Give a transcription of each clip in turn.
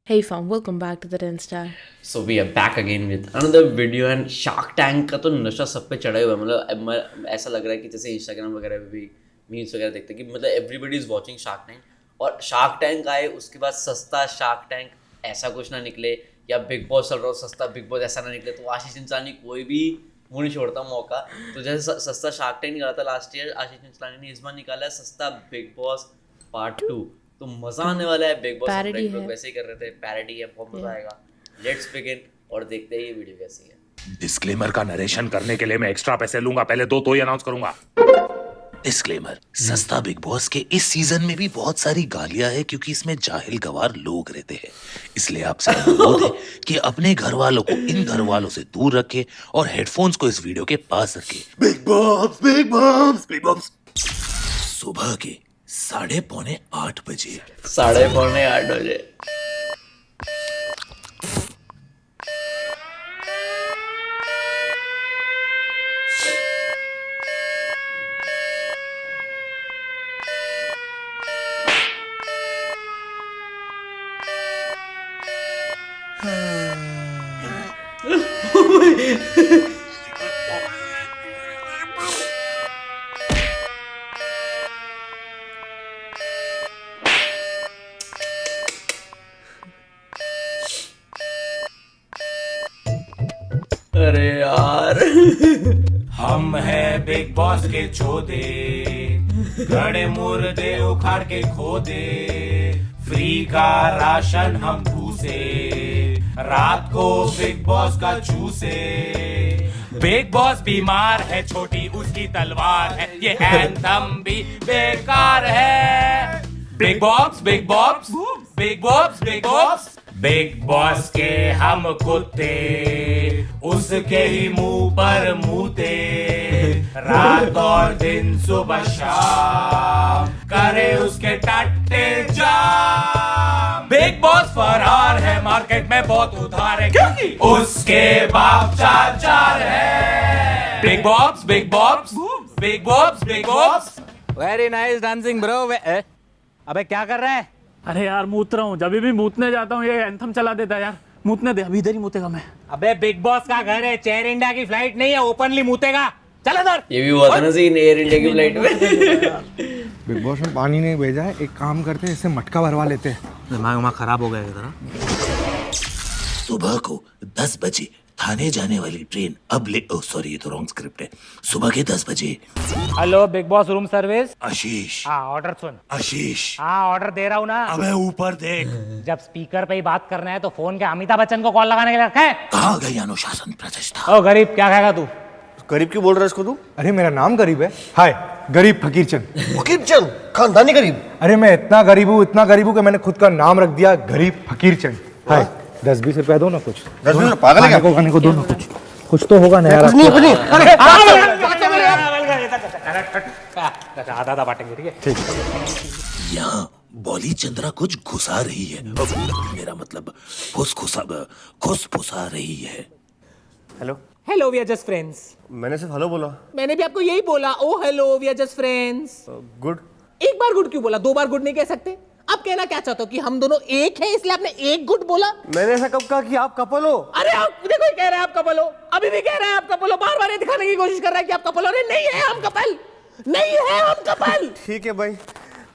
Hey fam, welcome back to the 10 Star. So we are back again with another video and Shark Tank का तो नशा सब पे चढ़ा हुआ है। मतलब ऐसा लग रहा है कि जैसे इंस्टाग्राम वगैरह पे भी मीम्स वगैरह देखते हैं कि मतलब everybody is watching shark tank और शार्क टैंक आए उसके बाद सस्ता शार्क टैंक ऐसा कुछ ना निकले या बिग बॉस चल रहा हो सस्ता बिग बॉस ऐसा ना निकले तो आशीष इंसानी कोई भी मुँह नहीं छोड़ता मौका। तो जैसे सस्ता शार्क टैंक निकाला था लास्ट ईयर, आशीष इंसानी ने इस बार निकाला है सस्ता बिग बॉस पार्ट 2। तो मजा आने वाला है। बिग बॉस लोग वैसे ही कर रहे थे, पैरोडी है, बहुत मजा आएगा। लेट्स बिगिन और देखते हैं ये वीडियो कैसी है। डिस्क्लेमर का नरेशन करने के लिए मैं एक्स्ट्रा पैसे लूंगा, पहले दो तो ही अनाउंस करूंगा। डिस्क्लेमर, सस्ता बिग बॉस के इस सीजन में भी बहुत सारी गालियां है क्योंकि इसमें जाहिल गवार लोग रहते हैं, इसलिए आपसे अनुरोध है कि अपने घर वालों को इन घर वालों से दूर रखें और हेडफोन्स को इस वीडियो के पास रखें। Big boss big boss big boss सुबह के 7:45 बजे 8:45 बजे। अरे यार हम है बिग बॉस के चोदे, गड़े मुर्दे उखाड़ के खो दे, फ्री का राशन हम ठूसे, रात को बिग बॉस का चूसे। बिग बॉस बीमार है, छोटी उसकी तलवार है, ये एंथम भी बेकार है। Big boss big boss big boss big boss big boss के हम कुत्ते, उसके ही मुंह पर मूते, रात और दिन सुबह शाम करे उसके टट्टे जाम। बिग बॉस फरार है, मार्केट में बहुत उधार है क्योंकि उसके बाप चाचार है। Big boss big boss big boss big boss. Very nice dancing bro. अबे क्या कर रहा है? अरे यार मूत रहा हूँ, जब भी मूतने जाता हूँ ये एंथम चला देता है यार। मूतने दे, अभी इधर ही मूतेगा मैं। अबे बिग बॉस का घर है, चेयर इंडिया की फ्लाइट नहीं है, ओपनली मूतेगा। चल अंदर। ये भी हुआ था ना सीन एयर इंडिया की फ्लाइट में। बिग बॉस में पानी नहीं भेजा है, एक काम करते हैं इससे मटका भरवा लेते हैं। दिमाग खराब हो गया इधर। सुबह को 10 बजे थाने जाने वाली ट्रेन अब ले सॉरी ये तो रॉन्ग स्क्रिप्ट है। सुबह के 10 बजे। Hello Bigg Boss room service. Ashish. हाँ ऑर्डर सुन। आशीष। हाँ ऑर्डर दे रहा हूँ ना। अबे ऊपर देख। जब स्पीकर पे ही बात करना है तो फोन के अमिताभ बच्चन को कॉल लगाने के लिए रखा है। कहाँ गई अनुशासन प्रतिष्ठा? ओ गरीब क्या खाएगा तू? गरीब क्यों बोल रहा है इसको तू? अरे मेरा नाम गरीब है। हाय गरीब फकीर चंद। फकीर चंद खानदानी गरीब? अरे मैं इतना गरीब हूँ कि मैंने खुद का नाम रख दिया गरीब फकीर चंद। हाय 10-20 रुपया दो ना कुछ। 10 रुपये पागल है क्या? खाने को दो ना कुछ तो होगा ना यार। आधा बांटेंगे ठीक है। यहाँ बॉली चंद्रा कुछ घुसा रही है, मेरा मतलब फुसफुसा रही है। Hello hello we are just friends. मैंने सिर्फ हेलो बोला। मैंने भी आपको यही बोला। Oh hello we are just friends. Good. एक बार गुड क्यों बोला? 2 बार गुड नहीं कह सकते? आप कहना क्या चाहते हो कि हम दोनों एक हैं इसलिए आपने एक गुड बोला? मैंने ऐसा कब कहा कि आप कपल हो? अरे आप देखो ये कह रहे हैं आप कपल हो, अभी भी कह रहे हैं आप कपल हो, बार बार ये दिखाने की कोशिश कर रहा है कि आप कपल हो। अरे नहीं है हम कपल, नहीं है हम कपल। ठीक है भाई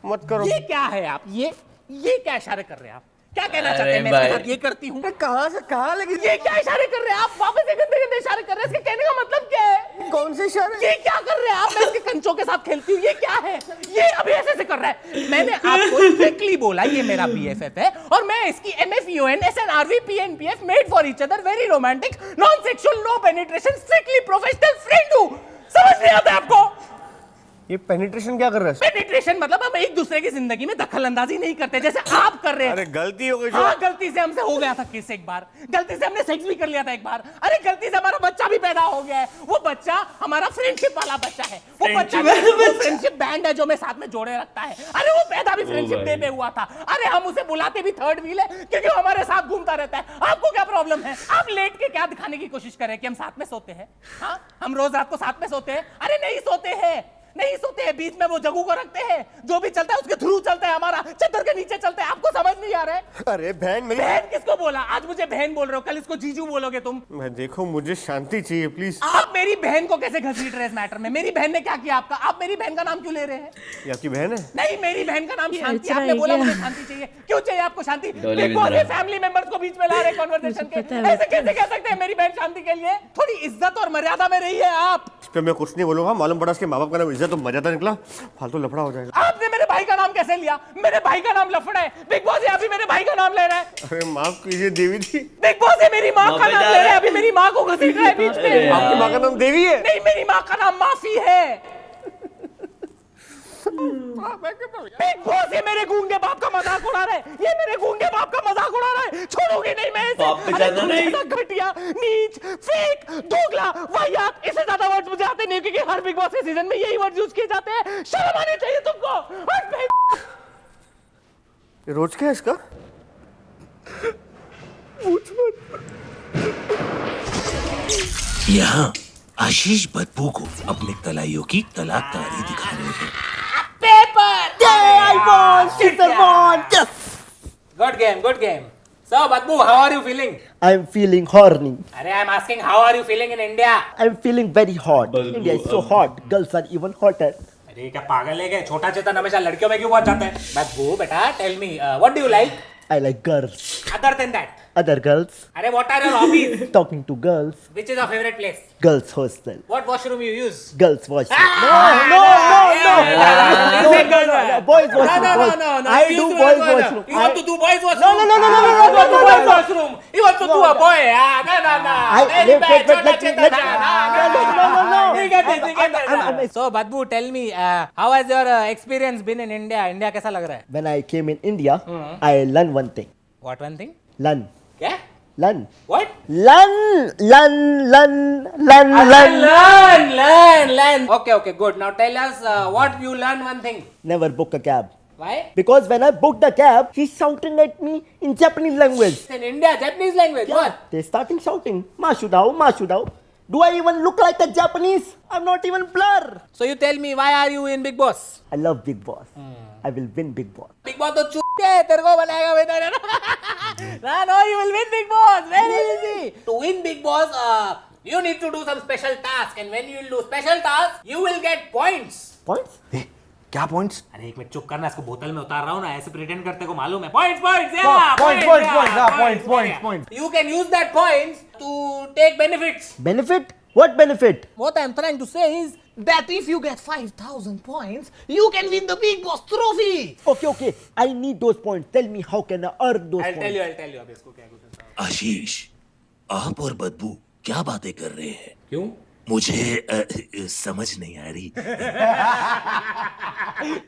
मत करो। ये क्या है आप ये क्या इशारे कर रहे हैं? आप क्या कहना चाहते हैं? मैं इसके साथ ये करती हूँ। कहाँ से कहाँ लेकिन ये क्या इशारे कर रहे हैं आप? वापस से गंदे गंदे इशारे कर रहे हैं। इसके कहने का मतलब क्या है? कौन से इशारे? ये क्या कर रहे हैं आप? मैं इसके कंचों के साथ खेलती हूँ, ये क्या है? ये अभी ऐसे कर रहा है। मैंने आपको स्ट्रिक्टली बोला ये मेरा बीएफएफ है और मैं इसकी MFUN SNRV PNPF made for each other very romantic non sexual no penetration strictly professional friend हूँ। समझ नहीं आता आपको? ये पेनिट्रेशन क्या कर रहा है? पेनिट्रेशन मतलब हम एक दूसरे की जिंदगी में दखल अंदाजी नहीं करते जैसे आप कर रहे हैं। अरे गलती हो गई। हाँ गलती से हमसे हो गया था किस एक बार, गलती से हमने सेक्स भी कर लिया था एक बार। अरे गलती से हमारा बच्चा भी पैदा हो गया है। वो बच्चा हमारा फ्रेंडशिप वाला बच्चा है। वो बच्चा फ्रेंडशिप बैंड है जो मैं साथ में जोड़े रखता है। अरे वो पैदा भी फ्रेंडशिप डे पे हुआ था। अरे हम उसे बुलाते भी थर्ड व्हील है क्योंकि वो हमारे साथ घूमता रहता है। आपको क्या प्रॉब्लम है? आप लेट के क्या दिखाने की कोशिश कर रहे हैं कि हम साथ में सोते हैं? हाँ हम रोज रात को साथ में सोते हैं? अरे नहीं सोते हैं। नहीं सोते हैं, बीच में वो जगू को रखते हैं, जो भी चलता है उसके थ्रू चलता है, हमारा चद्दर के नीचे चलता है। आपको समझ नहीं आ रहा है? अरे बहन मेरी बहन किसको बोला? आज मुझे बहन बोल रहे हो, कल इसको जीजू बोलोगे तुम। मैं देखो, मुझे शांति चाहिए प्लीज। आप मेरी बहन को कैसे घसीट रहे इस मैटर में? मेरी बहन ने क्या किया आपका? आप मेरी बहन का नाम क्यों ले रहे हैं? ये आपकी बहन है? नहीं, मेरी बहन का नाम शांति। अच्छा आपने है बोला क्या? मुझे शांति चाहिए। क्यों चाहिए आपको शांति? डोली big boss Bindra. Family members को बीच में ला रहे कन्वर्सेशन के। पता है। ऐसे कैसे कह सकते हैं मेरी बहन शांति के लिए? थोड़ी इज्जत और मर्यादा में रही है आप। इस पे मैं कुछ नहीं बोलूंगा। मालूम पड़ा इसके माँ बाप का नाम इज्जत तो मर्यादा निकला, फालतू लफड़ा हो जाएगा। आपने मेरे भाई का नाम कैसे लिया? मेरे भाई का नाम लफड़ा है। बिग बॉस ये अभी मेरे भाई का नाम ले रहा है। अरे माफ कीजिए देवी जी। बिग बॉस ये मेरी माँ का माँ पे नाम जा ले रहा रहा है। है। अभी मेरी माँ को घसीट रहा है बीच में। आपकी माँ का नाम देवी है? नहीं, मेरी माँ का नाम माफी है। बिग बॉस ये मेरे गूंगे बाप का मजाक उड़ा रहा है। ये मेरे गूंगे बाप का मजाक उड़ा रहा है। छोड़ोगे नहीं मैं इसे। बाप पे अरे जाना तुम नहीं। जैसा घटिया, नीच, फेक, दोगला, वाहियात, इससे ज्यादा वर्ड्स मुझे आते नहीं, क्योंकि हर बिग बॉस के सीजन में यही वर्ड्स यूज किए जाते हैं। शर्म आनी चाहिए तुमको। हट बे। ये रोज क्या है इसका? यहाँ आशीष बदबू को अपने तलाइयों की तलाकदारी दिखा रहे हैं। Good game, good game. So, Badbu, how are you feeling? I'm feeling horny. Arey, I'm asking, how are you feeling in India? I'm feeling very hot. India is so hot. Girls are even hotter. अरे क्या पागल है क्या? छोटा चेतन हमेशा लड़कियों में क्यों पहुंच जाता है? बदबू बेटा, tell me, what do you like? I like girls. Other than that, Other girls. अरे what are your hobbies? Talking to girls. Which is your favorite place? Girls hostel. What washroom you use? Girls washroom. No, Boys washroom. No. I do boys washroom. You want to do boys washroom? No. You want to do boys washroom? You want to do a boy? No. Very bad, छोटा चेतन. No. ठीक है. So Badbu, tell me, how has your experience been in India? India कैसा लग रहा है? When I came in India, I learned one thing. What one thing? Learn. क्या? Learn. What? Learn. Learn. Okay, good. Now tell us what you learn one thing. Never book a cab. Why? Because when I booked the cab, he's shouting at me in Japanese language. In India, Japanese language. What? They starting shouting, Mashudao. Do I even look like a Japanese? I'm not even blur. So you tell me, why are you in Big Boss? I love Big Boss. I will win Big Boss. Big Boss तो चूतिया है, तेरे को बनाएगा बेटा. No, you will win Big Boss. Very easy. To win Big Boss, you need to do some special task, and when you will do special task, you will get points. Points? क्या points? अरे एक minute चुप करना, इसको बोतल में उतार रहा हूँ ना, ऐसे प्रिटेंड करते को मालूम है. Points, points. You can use that points to take benefits. Benefit? What benefit? What I'm trying to say is that if you get 5,000 points, you can win the Big Boss trophy. Okay. I need those points. Tell me how can I earn those I'll points? tell you. अब इसको क्या कुछ आशीष, आप और बदबू क्या बातें कर रहे हैं? क्यों? मुझे समझ नहीं आ रही.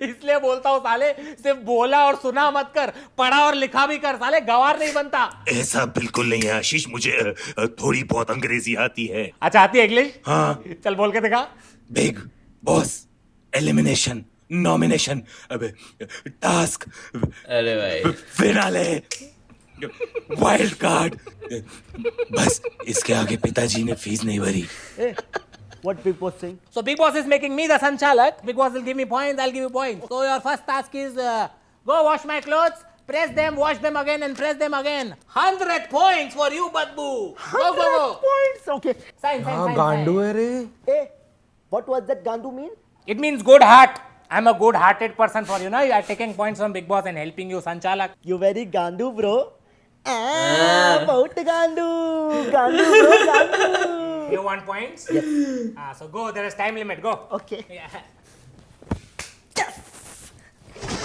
इसलिए बोलता हूँ साले, सिर्फ बोला और सुना मत कर, पढ़ा और लिखा भी कर, साले गवार नहीं बनता. ऐसा बिल्कुल नहीं है आशीष, मुझे थोड़ी बहुत अंग्रेजी आती है. अच्छा, आती है इंग्लिश? हाँ. चल बोल के दिखा. Big boss, elimination, nomination, task, अरे भाई फिनाले, वाइल्ड कार्ड. बस इसके आगे पिताजी ने फीस नहीं भरी. Hey, what Big Boss saying? So Big Boss is making me the Sanchalak. Big Boss will give me points, I'll give you points. So your first task is go wash my clothes, press them, wash them again and press them again. 100 points for you, Badbu. Go. Points? Okay. Sign. गांडू है रे. Hey, what was that Gandu mean? It means good heart. I'm a good-hearted person for you. Now you are taking points from Big Boss and helping you, Sanchalak. You very Gandu, bro. About Gandu, Gandu. You want points? Yes. So go. There is time limit. Go. Okay.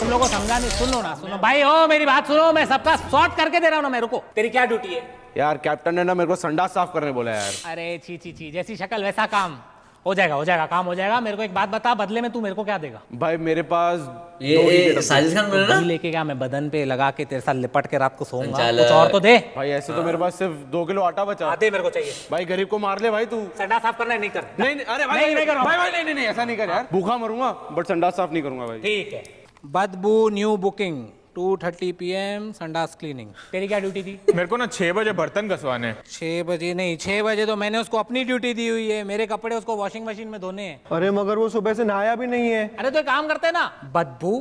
तुम लोगों को समझा नहीं. सुनो भाई. ओ मेरी बात सुनो. मैं सबका सॉर्ट करके दे रहा हूँ ना. मैं रुको. तेरी क्या ड्यूटी है? यार कैप्टन ने ना मेरे को संडास साफ करने बोला यार. अरे छी जैसी शक्ल वैसा काम. हो जाएगा, काम हो जाएगा. मेरे को एक बात बता, बदले में तू मेरे को क्या देगा? भाई मेरे पास ये साजिद खान बोल रहा नहीं ना. लेके क्या मैं बदन पे लगा के तेरे साथ लिपट के रात को सोऊंगा? संचालक. कुछ और तो दे. भाई ऐसे तो मेरे पास सिर्फ 2 किलो आटा बचा. दे, मेरे को चाहिए. भाई गरीब को मार ले भाई तू. संडास साफ करना है? नहीं कर. नहीं अरे भाई नहीं करो. भाई नहीं ऐसा नहीं कर यार. भूखा मरूंगा बट संडास साफ नहीं करूंगा भाई. ठीक है. बदबू न्यू बुकिंग 2:30 PM संडास क्लीनिंग। तेरी क्या ड्यूटी थी? मेरे को ना 6 बजे बर्तन घसवाने हैं। 6 बजे नहीं, 6 बजे तो मैंने उसको अपनी ड्यूटी दी हुई है। मेरे कपड़े उसको वॉशिंग मशीन में धोने हैं। अरे मगर वो सुबह से नहाया भी नहीं है। अरे तो एक काम करते हैं ना, बदबू,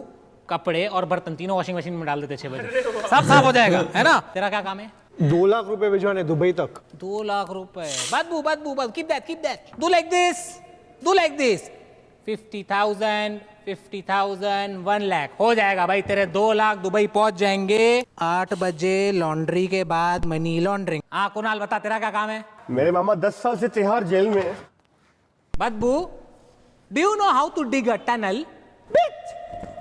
कपड़े और बर्तन तीनों वॉशिंग मशीन में डाल देते 6 बजे, सब साफ हो जाएगा, है ना? तेरा क्या काम है? 2 लाख रुपए भिजवाने दुबई तक। 2 लाख रुपए। बदबू बदबू बदबू, keep that, do like this 50,000 50,000 1 lakh हो जाएगा भाई। तेरे 2 लाख दुबई पहुंच जाएंगे। 8 बजे लॉन्ड्री के बाद मनी लॉन्ड्रिंग। हाँ कुणाल बता, तेरा क्या काम है? मेरे मामा 10 साल से तिहाड़ जेल में है। बदबू, do you know how to dig a tunnel?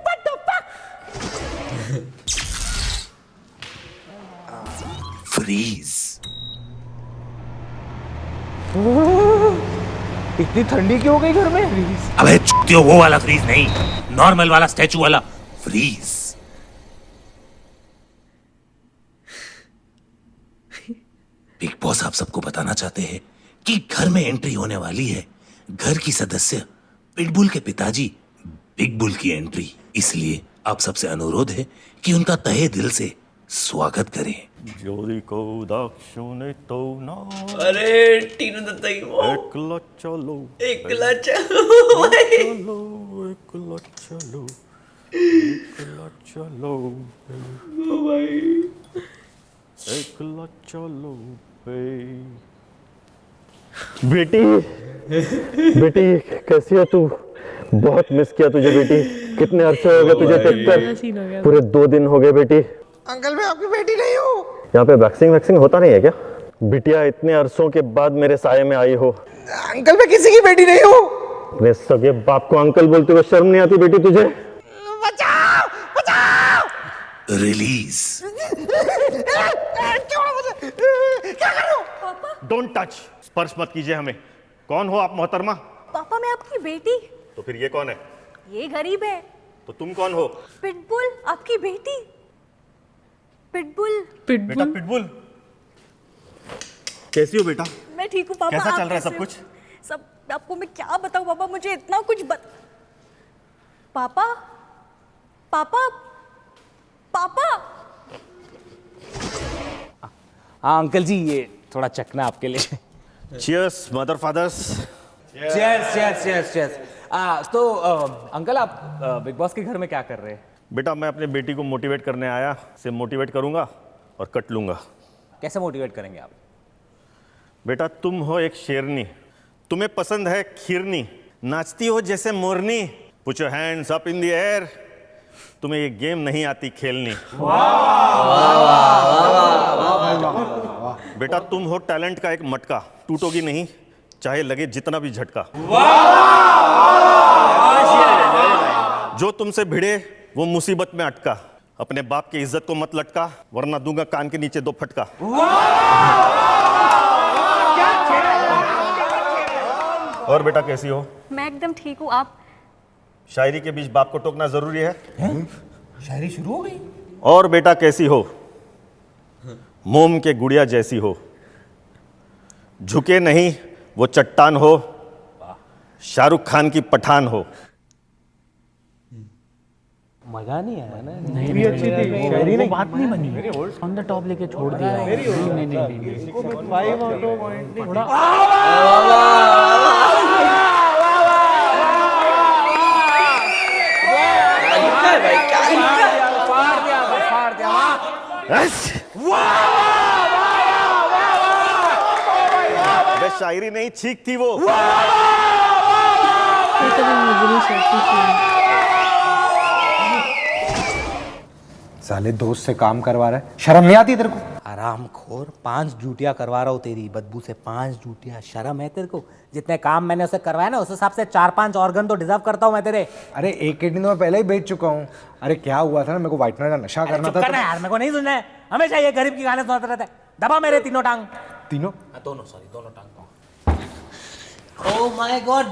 What the fuck? Freeze. इतनी ठंडी क्यों हो गई घर में? अबे चुतियो, वो वाला फ्रीज नहीं, नॉर्मल वाला स्टैचू वाला फ्रीज। बिग बॉस आप सबको बताना चाहते हैं कि घर में एंट्री होने वाली है घर की सदस्य पिटबुल के पिताजी बिग बुल की एंट्री। इसलिए आप सबसे अनुरोध है कि उनका तहे दिल से स्वागत करें। जोरी को दाक्षु ने तो ना अरे टीनू दत्ता की वो एकला चलो एकला चलो एकला चलो एकला चलो एकला चलो बेटी बेटी कैसी है तू? बहुत मिस किया तुझे बेटी। कितने अरसे हो गए तुझे देखकर? पूरे 2 दिन हो गए बेटी। अंकल मैं आपकी बेटी नहीं हूँ। यहाँ पे वैक्सिंग होता नहीं है क्या? बिटिया इतने अरसों के बाद मेरे साये में आई हो। अंकल मैं किसी की बेटी नहीं हूँ। अपने सगे बाप को अंकल बोलते हुए शर्म नहीं आती बेटी तुझे? बचाओ बचाओ। रिलीज। क्या कर रहे हो? डोंट टच, स्पर्श मत कीजिए हमें। कौन हो आप मोहतरमा? पापा मैं आपकी बेटी। तो फिर ये कौन है? ये गरीब है। तो तुम कौन हो? पिटबुल, आपकी बेटी पिटबुल। बेटा पिटबुल, कैसी हो बेटा? मैं ठीक हूँ पापा। कैसा आप चल रहा है सब कैसे? कुछ? सब आपको मैं क्या बताऊँ पापा, मुझे इतना कुछ पापा पापा पापा। हाँ अंकल जी, ये थोड़ा चखना आपके लिए। Cheers, mother fathers. Cheers. तो अंकल आप बिग बॉस के घर में क्या कर रहे हैं? बेटा मैं अपने बेटी को मोटिवेट करने आया, से मोटिवेट करूंगा और कट लूंगा। कैसे मोटिवेट करेंगे आप? बेटा तुम हो एक शेरनी, तुम्हें पसंद है खीरनी, नाचती हो जैसे मोरनी। Put your hands up in the air. तुम्हें ये गेम नहीं आती खेलनी। बेटा तुम हो टैलेंट का एक मटका, टूटोगी नहीं चाहे लगे जितना भी झटका। जो तुमसे भिड़े वो मुसीबत में अटका, अपने बाप की इज्जत को मत लटका वरना दूंगा कान के नीचे 2 फटका। और बेटा कैसी हो? मैं एकदम ठीक हूँ। आप? शायरी के बीच बाप को टोकना जरूरी है? शायरी शुरू हो गई। और बेटा कैसी हो? मोम के गुड़िया जैसी हो, झुके नहीं वो चट्टान हो, शाहरुख खान की पठान हो। मजा नहीं आया ना? भी अच्छी थी, शायरी नहीं। बात नहीं बनी, ऑन द टॉप लेके छोड़ दिया। नहीं। फाड़ दिया। अबे शायरी नहीं, छींक थी वो। साले दोस्त से काम करवा रहा है, शर्म नहीं आती तेरे को? आरामखोर, 5 ड्यूटियां करवा रहा हूँ तेरी बदबू से। 5 ड्यूटियां, शर्म है तेरे को? जितने काम मैंने उसे करवाया ना, उस हिसाब से 4-5 ऑर्गन तो डिजर्व करता हूँ मैं तेरे। अरे एक किडनी तो मैं पहले ही बेच चुका हूँ। अरे क्या हुआ था ना, मेरे को व्हाइटनर का नशा करना था। करना यार, मेरे को नहीं सुनना है। हमेशा ये गरीब की गाने सुनाते रहते हैं। दबा मेरे तीनों टांग। तीनों? दोनों टांग। ओह माय गॉड,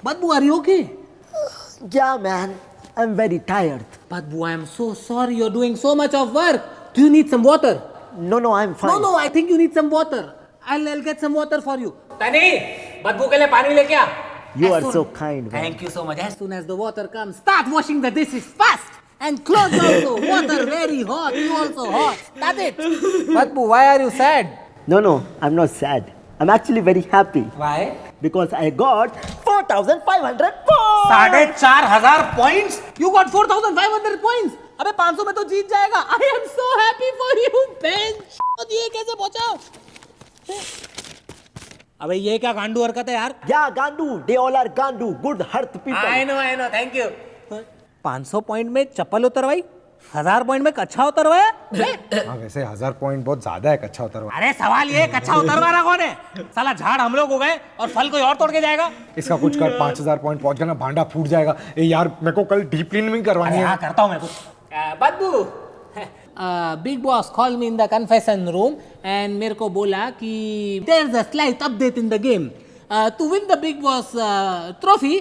बदबू are you okay? Yeah, man. I'm very tired. Badbu, I am so sorry. You're doing so much of work. Do you need some water? No, I'm fine. No, I think you need some water. I'll get some water for you. Tani, बदबू के लिए पानी लेके आ. You are so kind, man. Thank you so much. As soon as the water comes, start washing the dishes fast. and clothes also. Water very hot. You also hot. That's it. Badbu, why are you sad? No, I'm not sad. I'm actually very happy Why? because I got 4,500 points. 4,500 points. You got 4,500 points. अबे 500 में तो जीत जाएगा. I am so happy for you, bench. ये कैसे पहुंचा? अबे ये क्या गांडू हरकत है यार? Yeah, Gandu. They all are Gandu. Good heart people. I know. Thank you. 500 point में चप्पल उतरवाई, 1000 पॉइंट में कच्छा उतरवाया. हाँ वैसे 1000 पॉइंट बहुत ज्यादा है कच्चा उतरवा. अरे सवाल ये कच्छा उतरवा रहा कौन है? साला झाड़ हम लोग हो गए और फल कोई और तोड़ के जाएगा. इसका कुछ कर 5000 पॉइंट पहुंच गया ना भांडा फूट जाएगा. ए यार मेरे को कल डीप क्लीनिंग करवानी है. हाँ करता हूँ मैं कुछ. बदबू, Bigg Boss call me in the confession room and मेरे को बोला कि there is a slight update in the game. To win the Bigg Boss trophy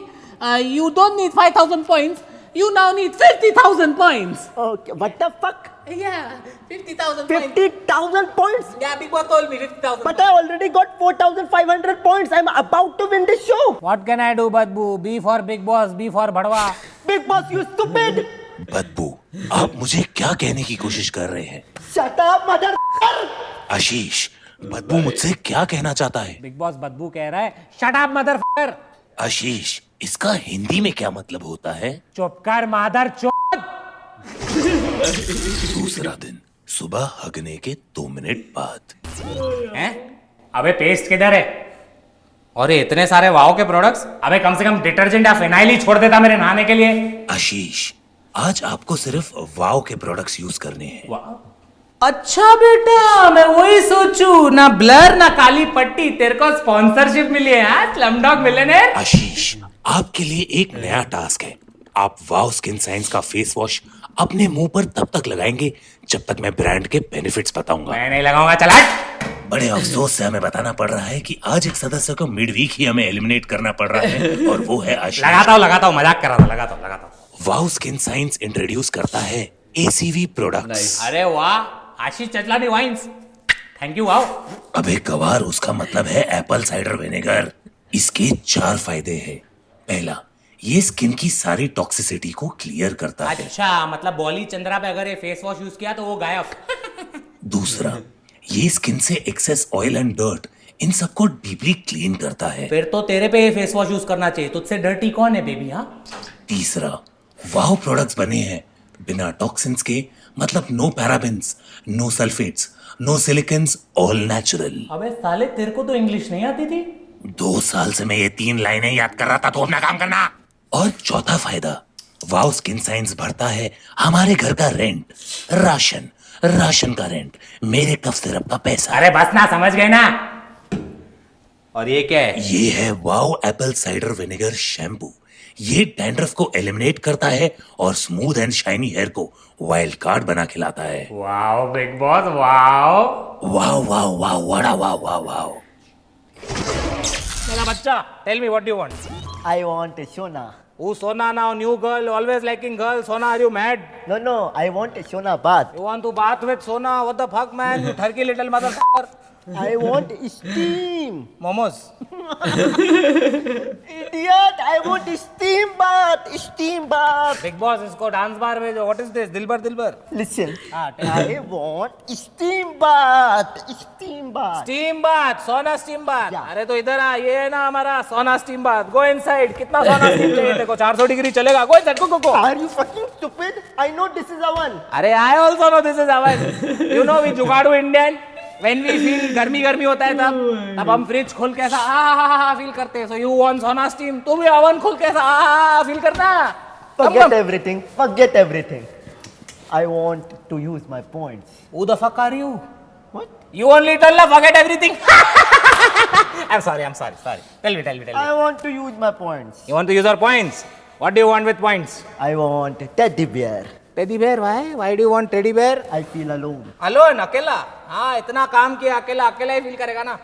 you don't need 5000 points. You now need 50,000 points. Okay, what the fuck? Yeah, 50,000 points. 50,000 points? Yeah, Big Boss told me 50,000. But I already got 4,500 points. I'm about to win this show. What can I do, Badbu? B for Big Boss, B for Bhadwa. Big Boss, you stupid. बदबू, आप मुझे क्या कहने की कोशिश कर रहे हैं? Shut up, mother. आशीष, बदबू मुझसे क्या कहना चाहता है? Big Boss Badbu कह रहा है, shut up, motherfucker. आशीष, इसका हिंदी में क्या मतलब होता है? चुप कर मादर चोद. दूसरा दिन सुबह हगने के 2 मिनट बाद. हैं? अबे पेस्ट किधर है? और ये इतने सारे वाओ के प्रोडक्ट्स. अबे कम से कम डिटर्जेंट या फिनाइल ही छोड़ देता मेरे नहाने के लिए. आशीष, आज आपको सिर्फ वाओ के प्रोडक्ट्स यूज करने हैं. अच्छा बेटा, मैं वही सोचूं, ना ब्लर ना काली पट्टी, तेरे को स्पॉन्सरशिप मिली है स्लमडॉग मिलियनेयर. आशीष, आपके लिए एक नया टास्क है. आप वाओ स्किन साइंस का फेस वॉश अपने मुंह पर तब तक लगाएंगे जब तक मैं ब्रांड के बेनिफिट्स बताऊंगा. मैं नहीं लगाऊंगा, चल हट. बड़े अफसोस से हमें बताना पड़ रहा है कि आज एक सदस्य को मिड वीक ही हमें एलिमिनेट करना पड़ रहा है और वो है आशीष. लगाता हूँ, मजाक कर रहा था, लगाता हूँ. वाओ स्किन साइंस इंट्रोड्यूस करता है ACV प्रोडक्ट्स. अरे वाह, आशीष Chanchlani wines. Thank you. Wow. अबे गवार, उसका मतलब है एप्पल साइडर विनेगर. इसके 4 फायदे हैं. पहला, ये स्किन की सारी टॉक्सिसिटी को क्लियर करता है. अच्छा, मतलब बॉली चंद्रा पे अगर ये फेस वॉश यूज किया तो वो गायब. दूसरा, ये स्किन से एक्सेस ऑयल एंड डर्ट इन सबको डीपली क्लीन करता है. फिर तो तेरे पे ये फेस वॉश यूज करना चाहिए. तुझसे डर्टी कौन है बेबी? हाँ. तीसरा, वाओ प्रोडक्ट्स बने हैं बिना टॉक्सिन्स के, मतलब no parabens, no sulphates, no silicones, all natural. अबे साले, तेरे को तो इंग्लिश नहीं आती थी. 2 साल से मैं ये 3 लाइनें याद कर रहा था, तो अपना काम करना. और चौथा फायदा, वाओ स्किन साइंस भरता है हमारे घर का रेंट, राशन का रेंट, मेरे कफ सिरप का पैसा. अरे बस ना, समझ गए ना. और ये क्या है? ये है wow apple cider vinegar shampoo. ये डैंड्रफ को एलिमिनेट करता है और स्मूथ एंड शाइनी हेयर को वाइल्ड कार्ड बना के लाता है. Wow Bigg Boss, wow wow wow wow वाड़ा वाओ वाओ वाओ. मेरा बच्चा, tell me what do you want? I want a Shona. Who Sona now? New girl, always liking girls. Sona, are you mad? No, I want a Shona bath. You want to bath with Sona? What the fuck, man? You turkey little motherfucker. I want steam. Momos. Idiot, I want steam bath. Big boss, इसको dance bar भेजो. What is this? Dilbar. Listen, हाँ, tell I want steam bath. Steam bath, Sona steam bath. Yeah. अरे तो इधर आ, ये है ना हमारा Sona steam bath. Go inside. कितना Sona steam चाहिए तेरे को? 400 डिग्री चलेगा. Go inside. Go. Are you fucking stupid? I know this is a one. अरे I also know this is oven. You know we जुगाड़ू Indian. When we feel गर्मी होता है तब हम फ्रिज खोल के ऐसा फील करते हैं. So you want Sona steam? तू भी ओवन खोल के ऐसा फील करना. Forget everything. I want to use my points. Who the fuck are you? What? You only tell na forget everything. I'm sorry. Tell me. I want to use my points. You want to use your points? What do you want with points? I want a teddy bear. Teddy bear, why? Why do you want teddy bear? I feel alone. Alone, अकेला? हाँ, इतना काम किया, अकेला ही feel करेगा ना.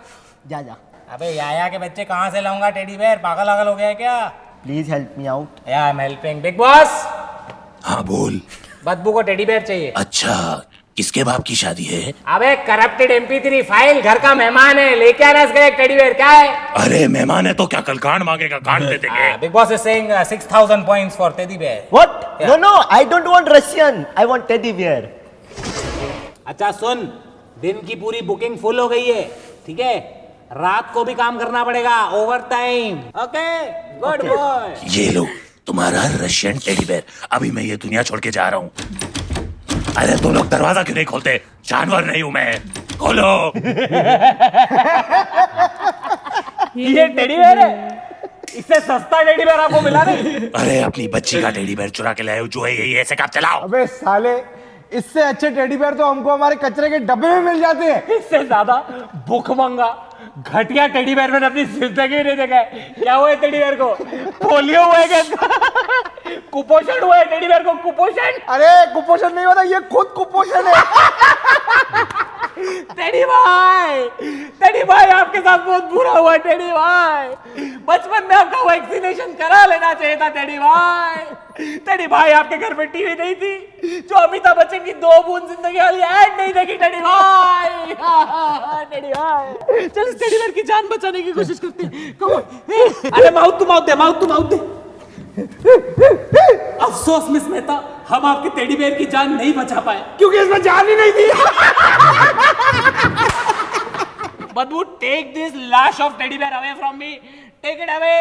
जा. अबे याया के बच्चे कहाँ से लाऊंगा टेडी बेयर? पागल हो गया है क्या? Please help me out. Yeah, I'm helping. Big boss. हाँ बोल. बदबू को टेडी बेयर चाहिए. अच्छा, किसके बाप की शादी है? अबे करप्टेड MP3 फाइल, घर का मेहमान है, लेके आना इसका एक टेडी बेयर। क्या है? अरे मेहमान है तो क्या कल गांड मांगेगा? गांड दे देंगे। Big boss is saying 6000 points for teddy bear. What? No, no, I don't want Russian. I want teddy bear. अच्छा सुन, दिन की पूरी बुकिंग फुल हो गई है, ठीक है? रात को भी काम करना पड़ेगा, over time. Okay, good boy. ये लो तुम्हारा रशियन टेडी बेयर। अभी मैं ये दुनिया छोड़ के जा रहा हूँ। अरे तुम लोग दरवाजा क्यों नहीं खोलते? जानवर नहीं हूं मैं, खोलो। ये टेडी बेयर है, इससे सस्ता टेडी बेयर आपको मिला नहीं? अरे अपनी बच्ची का टेडी बेयर चुरा के लाए हो, जो है यही ऐसे काम चलाओ। अबे साले, इससे अच्छे टेडी बेयर तो हमको हमारे कचरे के डब्बे में मिल जाते हैं। इससे ज्यादा भूखमंगा घटिया टेडी बेयर मैंने अपनी जिंदगी नहीं देखा है। क्या हुआ है टेडी बेयर को? पोलियो हुआ है क्या इसका? कुपोषण हुआ है टेडी बेयर को, कुपोषण। अरे कुपोषण नहीं होता, ये खुद कुपोषण है। टेडी भाई आपके साथ बहुत बुरा हुआ टेडी भाई। बचपन में आपका वैक्सीनेशन करा लेना चाहिए था टेडी भाई। टेडी भाई आपके घर में टीवी नहीं थी जो अमिताभ बच्चन की 2 बूंद जिंदगी वाली ऐड नहीं देखी टेडी भाई। टेडी भाई चल इस टेडी बेयर की जान बचाने की कोशिश करते हैं। अरे माउथ टू माउथ दे, माउथ टू माउथ दे। अफसोस मिस मेहता, हम आपके टेडी बेयर की जान नहीं बचा पाए क्योंकि इसमें जान ही नहीं थी। बदबू, टेक दिस लाश off teddy bear away from me, take it away.